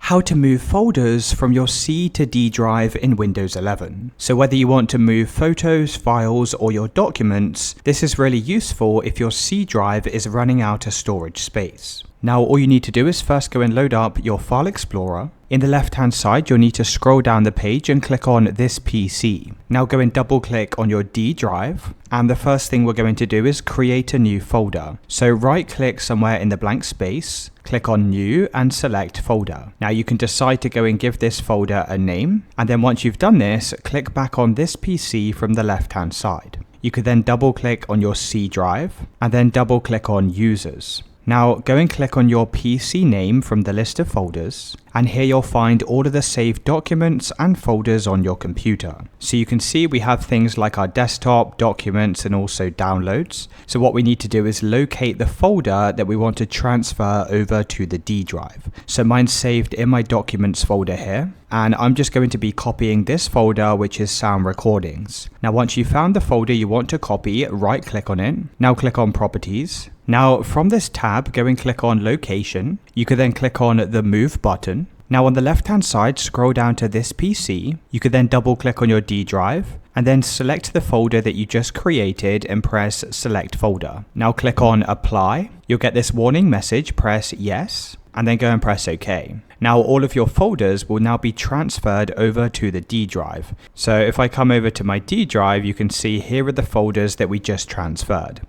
How to move folders from your C to D drive in Windows 11. So whether you want to move photos, files, or your documents, this is really useful if your C drive is running out of storage space. Now all you need to do is first go and load up your File Explorer. In the left hand side, you'll need to scroll down the page and click on this PC. Now go and double click on your D drive, and the first thing we're going to do is create a new folder. So right click somewhere in the blank space, click on New and select Folder. Now you can decide to go and give this folder a name, and then once you've done this, click back on this PC from the left hand side. You could then double click on your C drive and then double click on Users. Now go and click on your PC name from the list of folders, and here you'll find all of the saved documents and folders on your computer. So you can see we have things like our desktop, documents, and also downloads. So what we need to do is locate the folder that we want to transfer over to the D drive. So mine's saved in my documents folder here, and I'm just going to be copying this folder, which is sound recordings. Now once you've found the folder you want to copy, right click on it. Now click on Properties. Now from this tab, go and click on Location. You could then click on the Move button. Now on the left hand side, scroll down to this PC. You could then double click on your D drive and then select the folder that you just created and press Select Folder. Now click on Apply. You'll get this warning message, press Yes, and then go and press OK. Now all of your folders will now be transferred over to the D drive. So if I come over to my D drive, you can see here are the folders that we just transferred.